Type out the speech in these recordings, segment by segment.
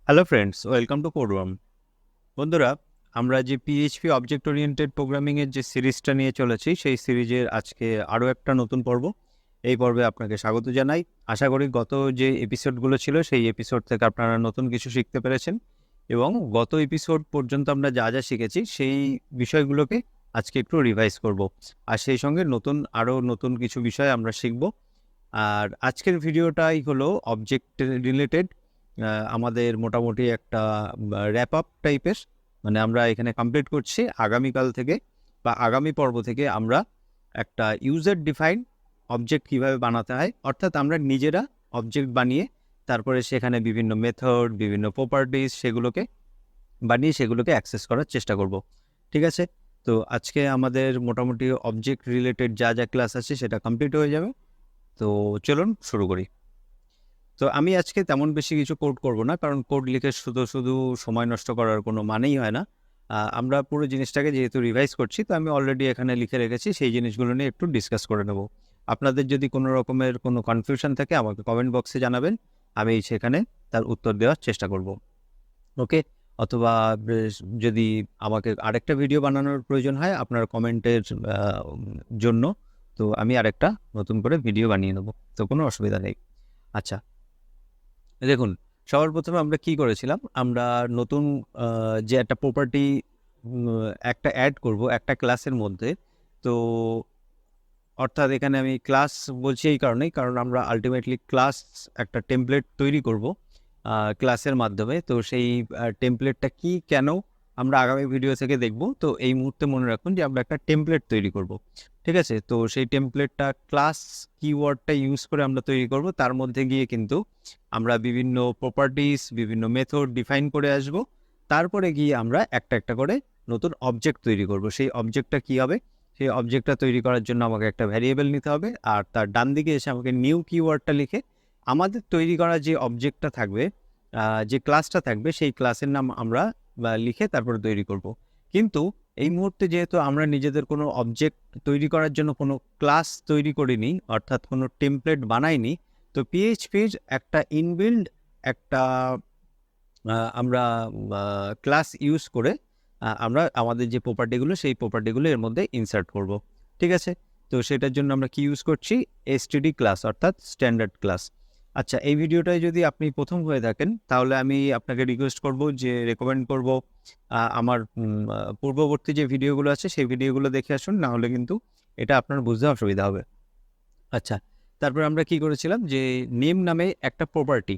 Hello friends, welcome to Codeworm. বন্ধুরা, আমরা যে পিএইচপি অবজেক্ট ওরিয়েন্টেড প্রোগ্রামিংয়ের যে সিরিজটা নিয়ে চলেছি, সেই সিরিজের আজকে আরও একটা নতুন পর্ব। এই পর্বে আপনাকে স্বাগত জানাই। আশা করি গত যে এপিসোডগুলো ছিল সেই এপিসোড থেকে আপনারা নতুন কিছু শিখতে পেরেছেন এবং গত এপিসোড পর্যন্ত আমরা যা যা শিখেছি সেই বিষয়গুলোকে আজকে একটু রিভাইজ করব। আর সেই সঙ্গে আরও নতুন কিছু বিষয় আমরা শিখব। আর আজকের ভিডিওটাই হলো অবজেক্ট রিলেটেড। আমাদের মোটামুটি একটা র্যাপ আপ টাইপের, মানে আমরা এখানে কমপ্লিট করছি আগামীকাল থেকে বা আগামী পর্ব থেকে আমরা একটা ইউজার ডিফাইন অবজেক্ট কীভাবে বানাতে হয়, অর্থাৎ আমরা নিজেরা অবজেক্ট বানিয়ে তারপরে সেখানে বিভিন্ন মেথড, বিভিন্ন প্রপার্টিস সেগুলোকে বানিয়ে সেগুলোকে অ্যাক্সেস করার চেষ্টা করব। ঠিক আছে, তো আজকে আমাদের মোটামুটি অবজেক্ট রিলেটেড যা যা ক্লাস আছে সেটা কমপ্লিট হয়ে যাবে। তো চলুন শুরু করি। তো আমি আজকে তেমন বেশি কিছু কোড করব না, কারণ কোড লিখে শুধু শুধু সময় নষ্ট করার কোনো মানেই হয় না। আমরা পুরো জিনিসটাকে যেহেতু রিভাইজ করছি, তো আমি অলরেডি এখানে লিখে রেখেছি, সেই জিনিসগুলো নিয়ে একটু ডিসকাস করে নেব। আপনাদের যদি কোনো রকমের কোনো কনফিউশন থাকে আমাকে কমেন্ট বক্সে জানাবেন, আমি সেখানে তার উত্তর দেওয়ার চেষ্টা করব। ওকে, অথবা যদি আমাকে আরেকটা ভিডিও বানানোর প্রয়োজন হয় আপনার কমেন্টের জন্য, তো আমি আরেকটা নতুন করে ভিডিও বানিয়ে নেব, তো কোনো অসুবিধা নেই। আচ্ছা, দেখুন, সবার প্রথমে আমরা কি করেছিলাম, আমরা নতুন যে একটা প্রপার্টি একটা অ্যাড করব একটা ক্লাসের মধ্যে। তো অর্থাৎ এখানে আমি ক্লাস বলছি এই কারণেই, কারণ আমরা আলটিমেটলি ক্লাস একটা টেমপ্লেট তৈরি করব ক্লাসের মাধ্যমে। তো সেই টেমপ্লেটটা কি, কেন, আমরা আগামী ভিডিও থেকে দেখব। তো এই মুহূর্তে মনে রাখুন যে আমরা একটা টেমপ্লেট তৈরি করব। ঠিক আছে, তো সেই টেমপ্লেটটা ক্লাস কিওয়ার্ডটা ইউজ করে আমরা তৈরি করব। তার মধ্যে গিয়ে কিন্তু আমরা বিভিন্ন প্রপার্টিস, বিভিন্ন মেথড ডিফাইন করে আসব। তারপরে গিয়ে আমরা একটা একটা করে নতুন অবজেক্ট তৈরি করব। সেই অবজেক্টটা কি হবে, সেই অবজেক্টটা তৈরি করার জন্য আমাকে একটা ভ্যারিয়েবল নিতে হবে, আর তার ডান দিকে এসে আমাকে নিউ কিওয়ার্ডটা লিখে আমাদের তৈরি করা যে অবজেক্টটা থাকবে, যে ক্লাসটা থাকবে, সেই ক্লাসের নাম আমরা লিখে তারপরে তৈরি করব। কিন্তু এই মুহূর্তে যেহেতু আমরা নিজেদের কোনো অবজেক্ট তৈরি করার জন্য কোনো ক্লাস তৈরি করিনি, অর্থাৎ কোনো টেমপ্লেট বানাইনি, তো পিএইচপির একটা ইনবিল্ড একটা আমরা ক্লাস ইউজ করে আমরা আমাদের যে প্রপার্টিগুলো সেই প্রপার্টিগুলো এর মধ্যে ইনসার্ট করব। ঠিক আছে, তো সেটার জন্য আমরা কি ইউজ করছি, এসটিডি ক্লাস, অর্থাৎ স্ট্যান্ডার্ড ক্লাস। আচ্ছা, এই ভিডিওটায় যদি আপনি প্রথম হয়ে থাকেন তাহলে আমি আপনাকে রিকোয়েস্ট করব, যে রেকমেন্ড করব আমার পূর্ববর্তী যে ভিডিওগুলো আছে সেই ভিডিওগুলো দেখে আসুন, না হলে কিন্তু এটা আপনার বুঝতে অসুবিধা হবে। আচ্ছা, তারপর আমরা কি করেছিলাম, যে নেম নামে একটা প্রপার্টি,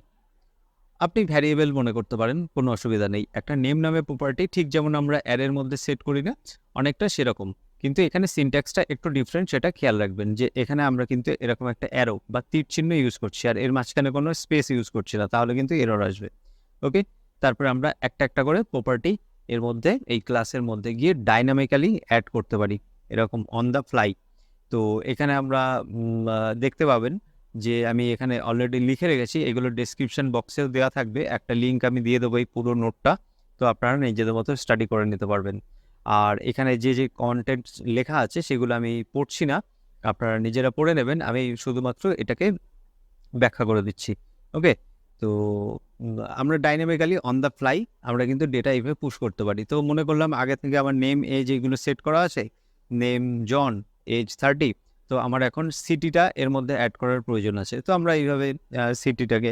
আপনি ভ্যারিয়েবল মনে করতে পারেন, কোনো অসুবিধা নেই। একটা নেম নামে প্রপার্টি, ঠিক যেমন আমরা অ্যারের মধ্যে সেট করি না, অনেকটা সেরকম, কিন্তু এখানে সিনট্যাক্সটা একটু ডিফারেন্ট, সেটা খেয়াল রাখবেন। যে এখানে আমরা কিন্তু এরকম একটা অ্যারো বা তীর চিহ্ন ইউজ করছি, আর এর মাঝখানে কোনো স্পেস ইউজ করছি না, তাহলে কিন্তু এরর আসবে। ওকে, তারপরে আমরা একটা একটা করে প্রপার্টি এর মধ্যে, এই ক্লাসের মধ্যে গিয়ে ডাইনামিক্যালি অ্যাড করতে পারি, এরকম অন দ্য ফ্লাই। তো এখানে আমরা দেখতে পাবেন যে আমি এখানে অলরেডি লিখে রেখেছি, এগুলো ডেসক্রিপশন বক্সেও দেওয়া থাকবে, একটা লিঙ্ক আমি দিয়ে দেবো এই পুরো নোটটা, তো আপনারা নিজেদের মতো স্টাডি করে নিতে পারবেন। আর এখানে যে যে কন্টেন্ট লেখা আছে সেগুলো আমি পড়ছি না, আপনারা নিজেরা পড়ে নেবেন, আমি শুধুমাত্র এটাকে ব্যাখ্যা করে দিচ্ছি। ওকে, তো আমরা ডাইনামিক্যালি অন দ্য ফ্লাই আমরা কিন্তু ডেটা এইভাবে পুশ করতে পারি। তো মনে করলাম আগে থেকে আমার নেম এজ এইগুলো সেট করা আছে, নেম জন, এজ 30, তো আমার এখন সিটিটা এর মধ্যে অ্যাড করার প্রয়োজন আছে, তো আমরা এইভাবে সিটিটাকে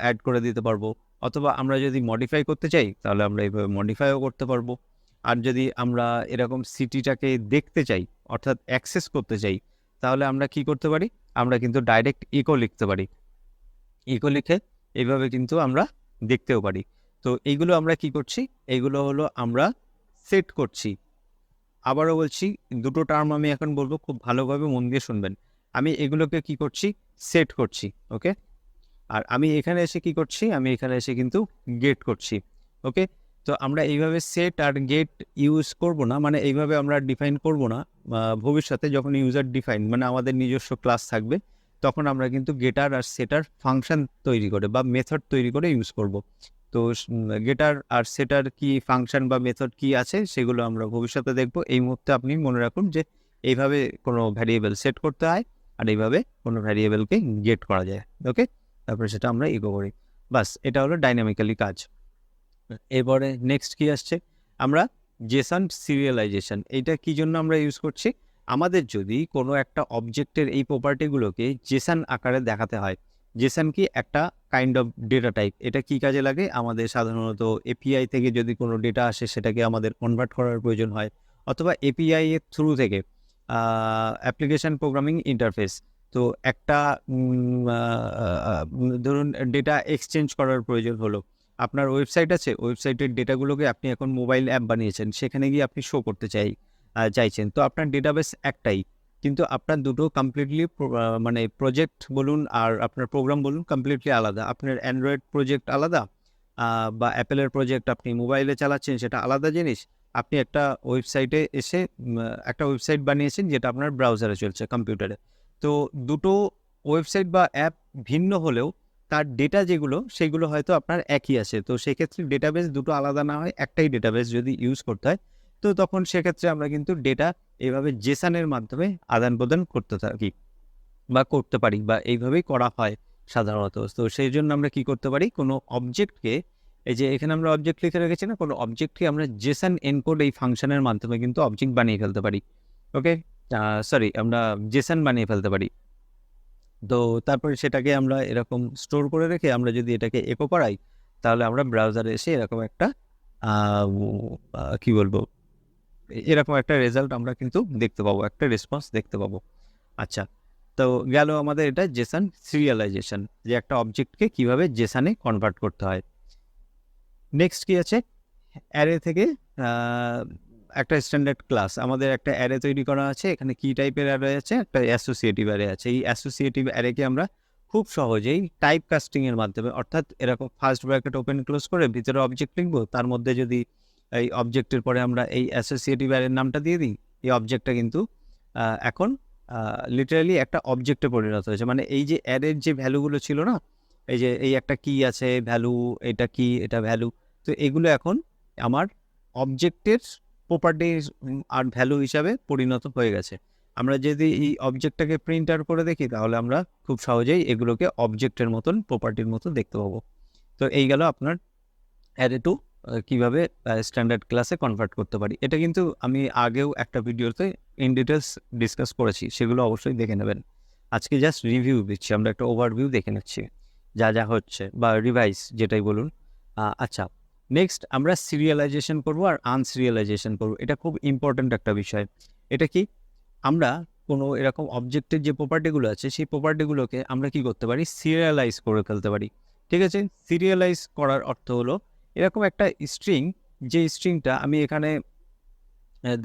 অ্যাড করে দিতে পারবো। অথবা আমরা যদি মডিফাই করতে চাই তাহলে আমরা এইভাবে মডিফাইও করতে পারবো। আর যদি আমরা এরকম সিটিটাকে দেখতে চাই, অর্থাৎ অ্যাক্সেস করতে চাই, তাহলে আমরা কি করতে পারি, আমরা কিন্তু ডাইরেক্ট ইকো লিখতে পারি। ইকো লিখে এইভাবে কিন্তু আমরা দেখতেও পারি। তো এইগুলো আমরা কি করছি, এইগুলো হলো আমরা সেট করছি। আবারও বলছি, দুটো টার্ম আমি এখন বলবো, খুব ভালোভাবে মন দিয়ে শুনবেন। আমি এগুলোকে কি করছি, সেট করছি। ওকে, আর আমি এখানে এসে কি করছি, আমি এখানে এসে কিন্তু গেট করছি। ওকে, তো আমরা এইভাবে সেট আর গেট ইউজ করব না, মানে এইভাবে আমরা ডিফাইন করব না। ভবিষ্যতে যখন ইউজার ডিফাইন, মানে আমাদের নিজস্ব ক্লাস থাকবে, তখন আমরা কিন্তু গেটার আর সেটার ফাংশন তৈরি করে বা মেথড তৈরি করে ইউজ করব। তো গেটার আর সেটার কি ফাংশন বা মেথড কি আছে সেগুলো আমরা ভবিষ্যতে দেখব। এই মুহূর্তে আপনি মনে রাখুন যে এইভাবে কোনো ভ্যারিয়েবল সেট করতে হয়, আর এইভাবে কোনো ভ্যারিয়েবলকে গেট করা যায়। ওকে, তারপরে সেটা আমরা ইকো করি। বাস, এটা হলো ডাইনামিক্যালি কাজ। এরপরে নেক্সট কি আসছে, আমরা জেসন সিরিয়ালাইজেশন। এটা কি জন্য আমরা ইউজ করছি, আমাদের যদি কোনো একটা অবজেক্টের এই প্রপার্টিগুলোকে জেসন আকারে দেখাতে হয়। জেসন কি একটা কাইন্ড অফ ডেটা টাইপ। এটা কি কাজে লাগে, আমাদের সাধারণত এপিআই থেকে যদি কোনো ডেটা আসে সেটাকে আমাদের কনভার্ট করার প্রয়োজন হয়, অথবা এপিআই এর থ্রু থেকে অ্যাপ্লিকেশন প্রোগ্রামিং ইন্টারফেস, তো একটা ধরুন ডেটা এক্সচেঞ্জ করার প্রয়োজন হলো। আপনার ওয়েবসাইট আছে, ওয়েবসাইটের ডেটাগুলোকে আপনি এখন মোবাইল অ্যাপ বানিয়েছেন, সেখানে গিয়ে আপনি শো করতে চাইছেন। তো আপনার ডেটাবেস একটাই, কিন্তু আপনার দুটো কমপ্লিটলি মানে প্রজেক্ট বলুন আর আপনার প্রোগ্রাম বলুন কমপ্লিটলি আলাদা। আপনার অ্যান্ড্রয়েড প্রজেক্ট আলাদা, বা অ্যাপেলের প্রজেক্ট আপনি মোবাইলে চালাচ্ছেন, সেটা আলাদা জিনিস। আপনি একটা ওয়েবসাইটে এসে একটা ওয়েবসাইট বানিয়েছেন যেটা আপনার ব্রাউজারে চলছে, কম্পিউটারে। তো দুটো ওয়েবসাইট বা অ্যাপ ভিন্ন হলেও তার ডেটা যেগুলো সেগুলো হয়তো আপনার একই আছে। তো সেক্ষেত্রে ডেটাবেস দুটো আলাদা না হয় একটাই ডেটাবেস যদি ইউজ করতে হয়, তো তখন সেক্ষেত্রে আমরা কিন্তু ডেটা এইভাবে জেসনের মাধ্যমে আদান প্রদান করতে থাকি বা করতে পারি, বা এইভাবেই করা হয় সাধারণত। তো সেই জন্য আমরা কি করতে পারি, কোনো অবজেক্টকে, এই যে এখানে আমরা অবজেক্ট লিখে রেখেছি না, কোনো অবজেক্টকে আমরা জেসন এনকোড এই ফাংশনের মাধ্যমে কিন্তু অবজেক্ট বানিয়ে ফেলতে পারি। ওকে, সরি, আমরা জেসন বানিয়ে ফেলতে পারি। তো তারপরে সেটাকে আমরা এরকম স্টোর করে রেখে আমরা যদি এটাকে একো করাই, তাহলে আমরা ব্রাউজারে এসে এরকম একটা কি বলবো, এরকম একটা রেজাল্ট আমরা কিন্তু দেখতে পাবো, একটা রেসপন্স দেখতে পাবো। আচ্ছা, তো গেল আমাদের এটা জেসন সিরিয়ালাইজেশন, যে একটা অবজেক্টকে কিভাবে জেসনে কনভার্ট করতে হয়। নেক্সট কি আছে, অ্যারে থেকে একটা স্ট্যান্ডার্ড ক্লাস, আমাদের একটা অ্যারে তৈরি করা আছে। এখানে কি টাইপের অ্যারে আছে, একটা অ্যাসোসিয়েটিভ অ্যারে আছে। এই অ্যাসোসিয়েটিভ অ্যারেকে আমরা খুব সহজেই টাইপ কাস্টিংয়ের মাধ্যমে, অর্থাৎ এরকম ফার্স্ট ব্র্যাকেট ওপেন ক্লোজ করে ভিতরে অবজেক্ট লিখবো, তার মধ্যে যদি এই অবজেক্টের পরে আমরা এই অ্যাসোসিয়েটিভ অ্যারের নামটা দিয়ে দিই, এই অবজেক্টটা কিন্তু এখন লিটারালি একটা অবজেক্টে পরিণত হয়েছে। মানে এই যে অ্যারের যে ভ্যালুগুলো ছিল না, এই যে এই একটা কি আছে ভ্যালু, এটা কি, এটা ভ্যালু, তো এগুলো এখন আমার অবজেক্টের প্রপার্টিজ আর ভ্যালু হিসাবে পরিণত হয়ে গেছে। আমরা যদি এই অবজেক্টটাকে প্রিন্ট আউট করে দেখি, তাহলে আমরা খুব সহজেই এগুলোকে অবজেক্টের মতন, প্রপার্টির মতো দেখতে পাবো। তো এই গেল আপনার অ্যারে টু কীভাবে স্ট্যান্ডার্ড ক্লাসে কনভার্ট করতে পারি। এটা কিন্তু আমি আগেও একটা ভিডিওতে ইন ডিটেলস ডিসকাস করেছি, সেগুলো অবশ্যই দেখে নেবেন। আজকে জাস্ট রিভিউ দিচ্ছি, আমরা একটা ওভারভিউ দেখে নিচ্ছি যা যা হচ্ছে, বা রিভাইজ যেটাই বলুন। আচ্ছা, নেক্সট আমরা সিরিয়ালাইজেশন করবো আর আনসিরিয়ালাইজেশন করবো। এটা খুব ইম্পর্ট্যান্ট একটা বিষয়। এটা কি, আমরা কোনো এরকম অবজেক্টের যে প্রপার্টিগুলো আছে, সেই প্রপার্টিগুলোকে আমরা কি করতে পারি, সিরিয়ালাইজ করে ফেলতে পারি। ঠিক আছে, সিরিয়ালাইজ করার অর্থ হলো এরকম একটা স্ট্রিং, যে স্ট্রিংটা আমি এখানে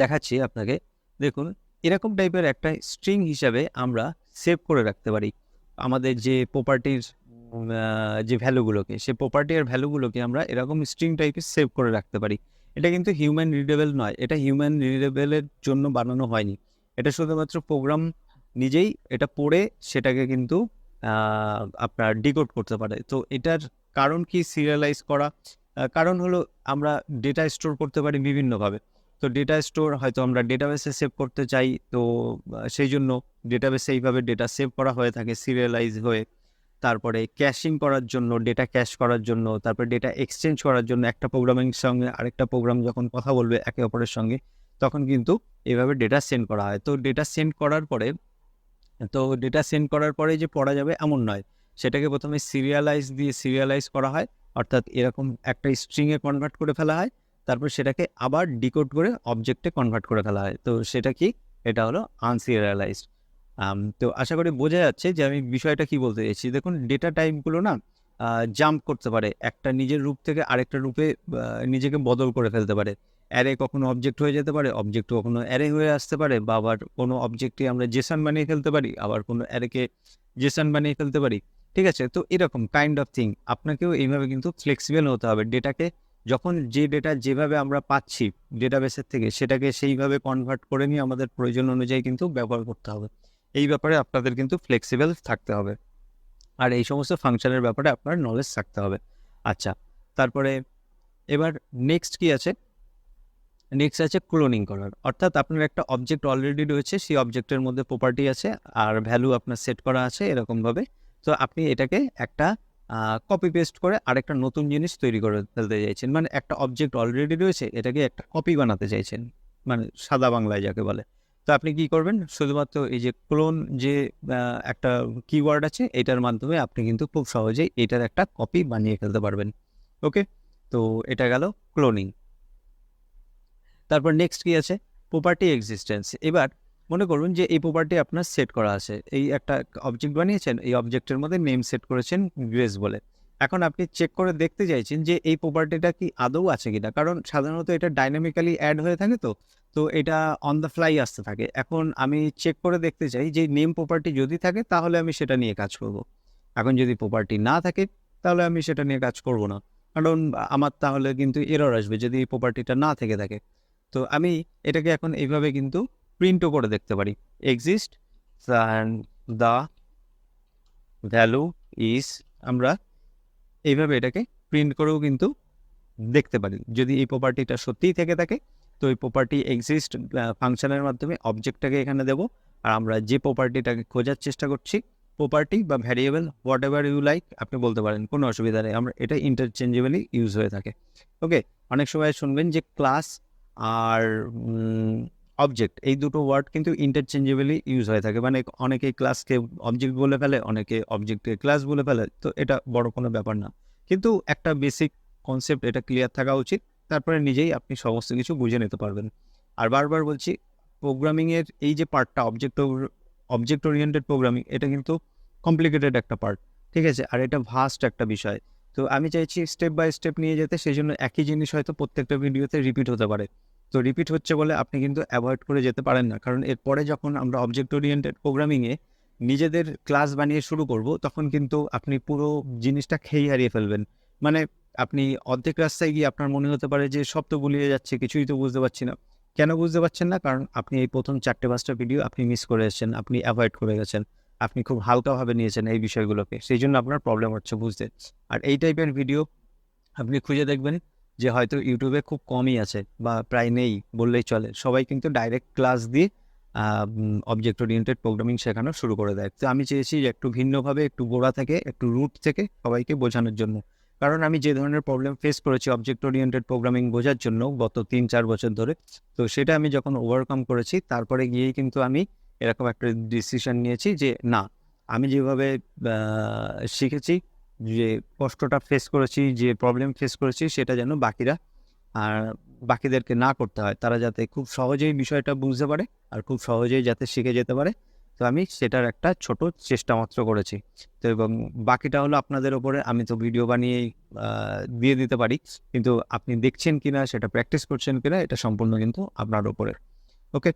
দেখাচ্ছি আপনাকে। দেখুন, এরকম টাইপের একটা স্ট্রিং হিসাবে আমরা সেভ করে রাখতে পারি আমাদের যে প্রপার্টির যে ভ্যালুগুলোকে, সেই প্রপার্টি আর ভ্যালুগুলোকে আমরা এরকম স্ট্রিং টাইপের সেভ করে রাখতে পারি। এটা কিন্তু হিউম্যান রিডেবল নয়, এটা হিউম্যান রিডেবলের জন্য বানানো হয়নি। এটা শুধুমাত্র প্রোগ্রাম নিজেই এটা পড়ে সেটাকে কিন্তু আপনার ডিকোড করতে পারে। তো এটার কারণ কি সিরিয়ালাইজ করা, কারণ হলো আমরা ডেটা স্টোর করতে পারি বিভিন্নভাবে। তো ডেটা স্টোর হয়তো আমরা ডেটাবেসে সেভ করতে চাই, তো সেই জন্য ডেটাবেসে এইভাবে ডেটা সেভ করা হয়ে থাকে সিরিয়ালাইজ হয়ে। তারপরে ক্যাশিং করার জন্য, ডেটা ক্যাশ করার জন্য, তারপরে ডেটা এক্সচেঞ্জ করার জন্য, একটা প্রোগ্রামিং সঙ্গে আরেকটা প্রোগ্রাম যখন কথা বলবে একে অপরের সঙ্গে, তখন কিন্তু এভাবে ডেটা সেন্ড করা হয়। তো ডেটা সেন্ড করার পরে যে পড়া যাবে এমন নয়, সেটাকে প্রথমে সিরিয়ালাইজ করা হয়, অর্থাৎ এরকম একটা স্ট্রিংয়ে কনভার্ট করে ফেলা হয়, তারপর সেটাকে আবার ডিকোড করে অবজেক্টে কনভার্ট করে ফেলা হয়। তো সেটা কি, এটা হলো আনসিরিয়ালাইজড। তো আশা করি বোঝা যাচ্ছে যে আমি বিষয়টা কি বলতে চাইছি। দেখুন, ডেটা টাইপগুলো না জাম্প করতে পারে, একটা নিজের রূপ থেকে আরেকটা রূপে নিজেকে বদল করে ফেলতে পারে। অ্যারে কখনো অবজেক্ট হয়ে যেতে পারে, অবজেক্ট কখনো অ্যারে হয়ে আসতে পারে, বা আবার কোনো অবজেক্টে আমরা জেসন বানিয়ে ফেলতে পারি, আবার কোনো অ্যারেকে জেসন বানিয়ে ফেলতে পারি। ঠিক আছে, তো এরকম কাইন্ড অফ থিং আপনাকেও এইভাবে কিন্তু ফ্লেক্সিবল হতে হবে। ডেটাকে যখন যে ডেটা যেভাবে আমরা পাচ্ছি ডেটাবেসের থেকে, সেটাকে সেইভাবে কনভার্ট করে নিয়ে আমাদের প্রয়োজন অনুযায়ী কিন্তু ব্যবহার করতে হবে। এই ব্যাপারে আপনাদের কিন্তু ফ্লেক্সিবল থাকতে হবে, আর এই সমস্ত ফাংশনের ব্যাপারে আপনার নলেজ থাকতে হবে। আচ্ছা, তারপরে এবার নেক্সট কি আছে, নেক্সট আছে ক্লোনিং করার। অর্থাৎ আপনার একটা অবজেক্ট অলরেডি রয়েছে, সেই অবজেক্টের মধ্যে প্রপার্টি আছে আর ভ্যালু আপনার সেট করা আছে এরকমভাবে। তো আপনি এটাকে একটা কপি পেস্ট করে আরেকটা নতুন জিনিস তৈরি করে ফেলতে চাইছেন, মানে একটা অবজেক্ট অলরেডি রয়েছে, এটাকে একটা কপি বানাতে চাইছেন, মানে সাদা বাংলায় যাকে বলে। তো আপনি কি করবেন, শুধুমাত্র এই যে ক্লোন যে একটা কিওয়ার্ড আছে, এটার মাধ্যমে আপনি কিন্তু খুব সহজেই এটার একটা কপি বানিয়ে ফেলতে পারবেন। ওকে, তো এটা গেল ক্লোনিং। তারপর নেক্সট কি আছে, প্রপার্টি এক্সিস্টেন্স। এবার মনে করুন যে এই প্রপার্টি আপনার সেট করা আছে, এই একটা অবজেক্ট বানিয়েছেন, এই অবজেক্টের মধ্যে নেম সেট করেছেন গ্রেস বলে। এখন আপনি চেক করে দেখতে চাইছেন যে এই প্রপার্টিটা কি আদৌ আছে কিনা, কারণ সাধারণত এটা ডাইনামিক্যালি অ্যাড হয়ে থাকে, তো এটা অন দ্য ফ্লাই আসতে থাকে। এখন আমি চেক করে দেখতে চাই যে নেম প্রপার্টি যদি থাকে তাহলে আমি সেটা নিয়ে কাজ করব। এখন যদি প্রপার্টি না থাকে তাহলে আমি সেটা নিয়ে কাজ করব না, কারণ আমার তাহলে কিন্তু এরর আসবে যদি এই প্রপার্টিটা না থেকে থাকে। তো আমি এটাকে এখন এইভাবে কিন্তু প্রিন্টও করে দেখতে পারি, exist and the value is, আমরা এইভাবে এটাকে প্রিন্ট করেও কিন্তু দেখতে পারি। যদি এই প্রপার্টিটা সত্যিই থেকে থাকে তো এই প্রপার্টি এক্সিস্ট ফাংশনের মাধ্যমে অবজেক্টটাকে এখানে দেব, আর আমরা যে প্রপার্টিটাকে খোঁজার চেষ্টা করছি, প্রপার্টি বা variable whatever you like আপনি বলতে পারেন, কোনো অসুবিধা নেই, আমরা এটা ইন্টারচেঞ্জেবলি ইউজ হয়ে থাকে। ওকে, অনেক সময় শুনবেন যে ক্লাস আর অবজেক্ট, এই দুটো ওয়ার্ড কিন্তু ইন্টারচেঞ্জেবলি ইউজ হয়ে থাকে, মানে অনেকে ক্লাসকে অবজেক্ট বলে ফেলে, অনেকে অবজেক্টকে ক্লাস বলে ফেলে, তো এটা বড় কোনো ব্যাপার না, কিন্তু একটা বেসিক কনসেপ্ট এটা ক্লিয়ার থাকা উচিত, তারপরে নিজেই আপনি সমস্ত কিছু বুঝে নিতে পারবেন। আর বারবার বলছি, প্রোগ্রামিংয়ের এই যে পার্টটা অবজেক্ট ওরিয়েন্টেড প্রোগ্রামিং, এটা কিন্তু কমপ্লিকেটেড একটা পার্ট, ঠিক আছে, আর এটা ভাস্ট একটা বিষয়। তো আমি চাইছি স্টেপ বাই স্টেপ নিয়ে যেতে, সেই জন্য একই জিনিস হয়তো প্রত্যেকটা ভিডিওতে রিপিট হতে পারে। তো রিপিট হচ্ছে বলে আপনি কিন্তু অ্যাভয়েড করে যেতে পারেন না, কারণ এরপরে যখন আমরা অবজেক্ট ওরিয়েন্টেড প্রোগ্রামিংয়ে নিজেদের ক্লাস বানিয়ে শুরু করব, তখন কিন্তু আপনি পুরো জিনিসটা খেই হারিয়ে ফেলবেন। মানে আপনি অর্ধেক রাস্তায় গিয়ে আপনার মনে হতে পারে যে সব তো গুলিয়ে যাচ্ছে, কিছুই তো বুঝতে পারছি না। কেন বুঝতে পারছেন না? কারণ আপনি এই প্রথম 4-5টা ভিডিও আপনি মিস করে এসেছেন, আপনি অ্যাভয়েড করে গেছেন, আপনি খুব হালকাভাবে নিয়েছেন এই বিষয়গুলোকে, সেই জন্য আপনার প্রবলেম হচ্ছে বুঝতে। আর এই টাইপের ভিডিও আপনি খুঁজে দেখবেন যে হয়তো ইউটিউবে খুব কমই আছে বা প্রায় নেই বললেই চলে। সবাই কিন্তু ডাইরেক্ট ক্লাস দিয়ে অবজেক্ট ওরিয়েন্টেড প্রোগ্রামিং শেখানো শুরু করে দেয়। তো আমি চেয়েছি যে একটু ভিন্নভাবে, একটু গোড়া থেকে, একটু রুট থেকে সবাইকে বোঝানোর জন্য। কারণ আমি যে ধরনের প্রবলেম ফেস করেছি অবজেক্ট ওরিয়েন্টেড প্রোগ্রামিং বোঝার জন্য গত 3-4 বছর ধরে, তো সেটা আমি যখন ওভারকাম করেছি, তারপরে গিয়েই কিন্তু আমি এরকম একটা ডিসিশন নিয়েছি যে না, আমি যেভাবে শিখেছি, যে কষ্টটা ফেস করেছি, যে প্রবলেম ফেস করেছি, সেটা যেন বাকিদেরকে না করতে হয়, তারা যাতে খুব সহজেই বিষয়টা বুঝতে পারে আর খুব সহজেই যাতে শিখে যেতে পারে। তো আমি সেটার একটা ছোট চেষ্টা মাত্র করেছি। তো এবং বাকিটা হলো আপনাদের ওপরে, আমি তো ভিডিও বানিয়েই দিয়ে দিতে পারি, কিন্তু আপনি দেখছেন কিনা, সেটা প্র্যাকটিস করছেন কিনা, এটা সম্পূর্ণ কিন্তু আপনার ওপরে। ওকে,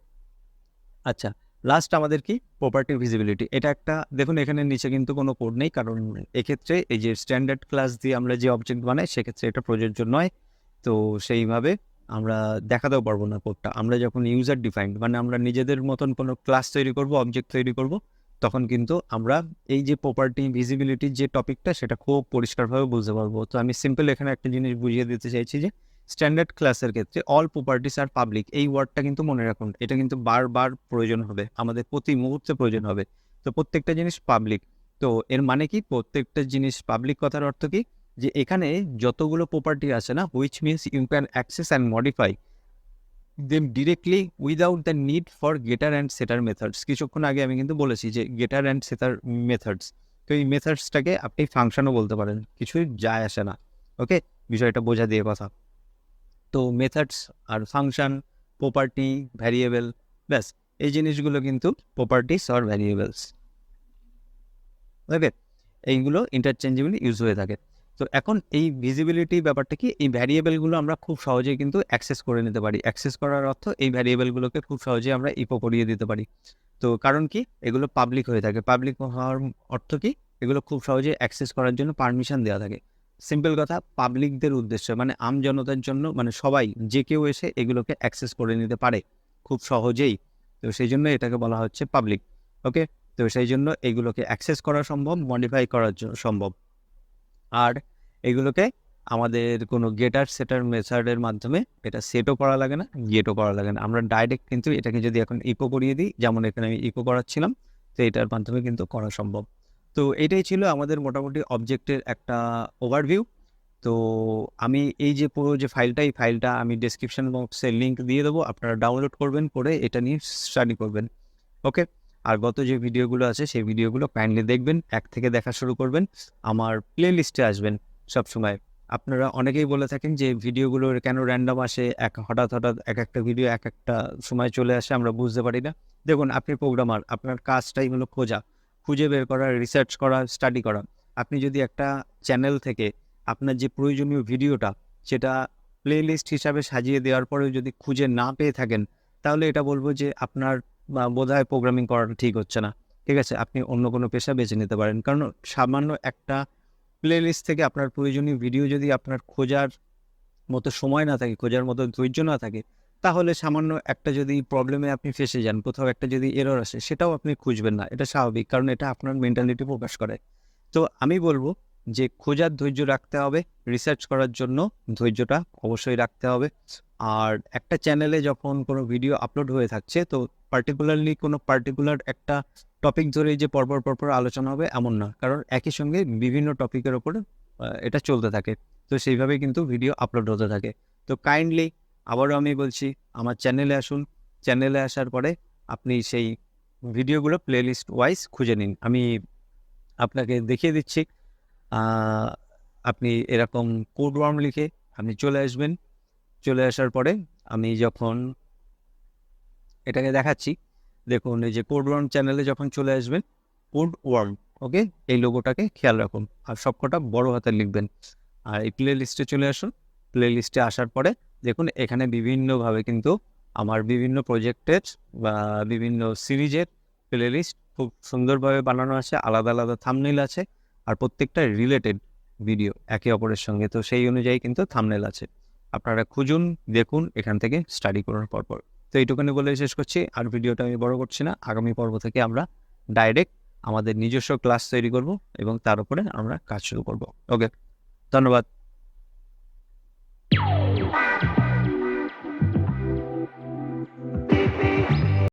আচ্ছা, লাস্ট আমাদের কি, প্রপার্টি ভিজিবিলিটি। এটা একটা দেখুন, এখানে নিচে কিন্তু কোনো কোড নেই, কারণ এক্ষেত্রে এই যে স্ট্যান্ডার্ড ক্লাস দিয়ে আমরা যে অবজেক্ট বানাই, সেক্ষেত্রে এটা প্রযোজ্য নয়। তো সেইভাবে আমরা দেখাতেও পারবো না কোডটা। আমরা যখন ইউজার ডিফাইন্ড, মানে আমরা নিজেদের মতন কোনো ক্লাস তৈরি করব, অবজেক্ট তৈরি করব, তখন কিন্তু আমরা এই যে প্রপার্টি ভিজিবিলিটির যে টপিকটা, সেটা খুব পরিষ্কারভাবে বুঝতে পারবো। তো আমি সিম্পল এখানে একটা জিনিস বুঝিয়ে দিতে চাইছি যে স্ট্যান্ডার্ড ক্লাসের ক্ষেত্রে অল প্রপার্টিস আর পাবলিক, এই ওয়ার্ডটা কিন্তু মনে রাখুন, এটা কিন্তু বারবার প্রয়োজন হবে, আমাদের প্রতি মুহূর্তে প্রয়োজন হবে। তো প্রত্যেকটা জিনিস পাবলিক, তো এর মানে কি, প্রত্যেকটা জিনিস পাবলিক কথার অর্থ কি, যে এখানে যতগুলো প্রপার্টি আছে না, which means you can access and modify them directly without the need for getter and setter methods. কিছুক্ষণ আগে আমি কিন্তু বলেছি যে গেটার অ্যান্ড সেটার মেথডস, তো এই মেথডসটাকে আপনি ফাংশনও বলতে পারেন, কিছুই যায় আসে না। ওকে, বিষয়টা বোঝা দিয়ে কথা। তো মেথডস আর ফাংশন, প্রপার্টি, ভ্যারিয়েবল, ব্যাস, এই জিনিসগুলো কিন্তু প্রপার্টিস আর ভ্যারিয়েবলস। ওকে, এইগুলো ইন্টারচেঞ্জেবলি ইউজ হয়ে থাকে। তো এখন এই ভিজিবিলিটি ব্যাপারটা কি, এই ভ্যারিয়েবলগুলো আমরা খুব সহজেই কিন্তু অ্যাক্সেস করে নিতে পারি। অ্যাক্সেস করার অর্থ এই ভ্যারিয়েবলগুলোকে খুব সহজেই আমরা ইকো করিয়ে দিতে পারি। তো কারণ কি, এগুলো পাবলিক হয়ে থাকে। পাবলিক হওয়ার অর্থ কি, এগুলো খুব সহজেই অ্যাক্সেস করার জন্য পারমিশন দেওয়া থাকে। সিম্পল কথা, পাবলিকদের উদ্দেশ্যে, মানে আমজনতার জন্য, মানে সবাই, যে কেউ এসে এগুলোকে অ্যাক্সেস করে নিতে পারে খুব সহজেই। তো সেই জন্য এটাকে বলা হচ্ছে পাবলিক। ওকে, তো সেই জন্য এগুলোকে অ্যাক্সেস করা সম্ভব, মডিফাই করার সম্ভব। আর এগুলোকে আমাদের কোনো গেটার সেটার মেথডের মাধ্যমে এটা সেটও করা লাগে না, গেটও করা লাগে না। আমরা ডাইরেক্ট কিন্তু এটাকে যদি এখন ইকো করিয়ে দিই, যেমন এখানে আমি ইকো করাচ্ছিলাম, তো এটার মাধ্যমে কিন্তু করা সম্ভব। তো এটাই ছিল আমাদের মোটামুটি অবজেক্টের একটা ওভারভিউ। তো আমি এই যে পুরো যে ফাইলটা, এই ফাইলটা আমি ডেসক্রিপশন বক্সে লিঙ্ক দিয়ে দেবো, আপনারা ডাউনলোড করবেন, করে এটা নিয়ে স্টাডি করবেন। ওকে, আর গত যে ভিডিওগুলো আছে সেই ভিডিওগুলো কাইন্ডলি দেখবেন, এক থেকে দেখা শুরু করবেন, আমার প্লে লিস্টে আসবেন সবসময়। আপনারা অনেকেই বলে থাকেন যে ভিডিওগুলো কেন র্যান্ডম আসে, হঠাৎ হঠাৎ এক একটা ভিডিও এক একটা সময় চলে আসে, আমরা বুঝতে পারি না। দেখুন, আপনি প্রোগ্রামার, আপনার কাজটাই হলো খোঁজা, খুঁজে বের করা, রিসার্চ করা, স্টাডি করা। আপনি যদি একটা চ্যানেল থেকে আপনার যে প্রয়োজনীয় ভিডিওটা সেটা প্লে লিস্ট হিসাবে সাজিয়ে দেওয়ার পরেও যদি খুঁজে না পেয়ে থাকেন, তাহলে এটা বলবো যে আপনার বোধহয় প্রোগ্রামিং করাটা ঠিক হচ্ছে না। ঠিক আছে, আপনি অন্য কোনো পেশা বেছে নিতে পারেন। কারণ সামান্য একটা প্লে লিস্ট থেকে আপনার প্রয়োজনীয় ভিডিও যদি আপনার খোঁজার মতো সময় না থাকে, খোঁজার মতো ধৈর্য না থাকে, তাহলে সামান্য একটা যদি প্রবলেমে আপনি ফেসে যান, কোথাও একটা যদি এরর আসে, সেটাও আপনি খুঁজবেন না। এটা স্বাভাবিক, কারণ এটা আপনার মেন্টালিটি প্রকাশ করে। তো আমি বলবো যে খোঁজার ধৈর্য রাখতে হবে, রিসার্চ করার জন্য ধৈর্যটা অবশ্যই রাখতে হবে। আর একটা চ্যানেলে যখন কোনো ভিডিও আপলোড হয়ে থাকছে, তো পার্টিকুলারলি কোনো পার্টিকুলার একটা টপিক ধরেই যে পরপর আলোচনা হবে এমন না, কারণ একই সঙ্গে বিভিন্ন টপিকের ওপরে এটা চলতে থাকে। তো সেইভাবেই কিন্তু ভিডিও আপলোড হতে থাকে। তো কাইন্ডলি আবারও আমি বলছি, আমার চ্যানেলে আসুন, চ্যানেলে আসার পরে আপনি সেই ভিডিওগুলো প্লেলিস্ট ওয়াইজ খুঁজে নিন। আমি আপনাকে দেখিয়ে দিচ্ছি। আপনি এরকম কোড ওয়ার্ম লিখে আপনি চলে আসবেন। চলে আসার পরে আমি যখন এটাকে দেখাচ্ছি, দেখুন এই যে কোড ওয়ার্ম চ্যানেলে যখন চলে আসবেন, কোড ওয়ার্ম, ওকে, এই লোগোটাকে খেয়াল রাখুন আর সবকটা বড় হাতে লিখবেন। আর এই প্লে লিস্টে চলে আসুন। প্লে লিস্টে আসার পরে দেখুন এখানে বিভিন্নভাবে কিন্তু আমার বিভিন্ন প্রজেক্টের বা বিভিন্ন সিরিজের প্লে লিস্ট খুব সুন্দরভাবে বানানো আছে, আলাদা আলাদা থাম্বনেল আছে, আর প্রত্যেকটা রিলেটেড ভিডিও একে অপরের সঙ্গে। তো সেই অনুযায়ী কিন্তু থাম্বনেল আছে। আপনারা খুঁজুন, দেখুন, এখান থেকে স্টাডি করার পরপর। তো এইটুকুনি বলে শেষ করছি, আর ভিডিওটা আমি বড় করছি না। আগামী পর্ব থেকে আমরা ডাইরেক্ট আমাদের নিজস্ব ক্লাস তৈরি করব এবং তার উপরে আমরা কাজ শুরু করব। ওকে, ধন্যবাদ।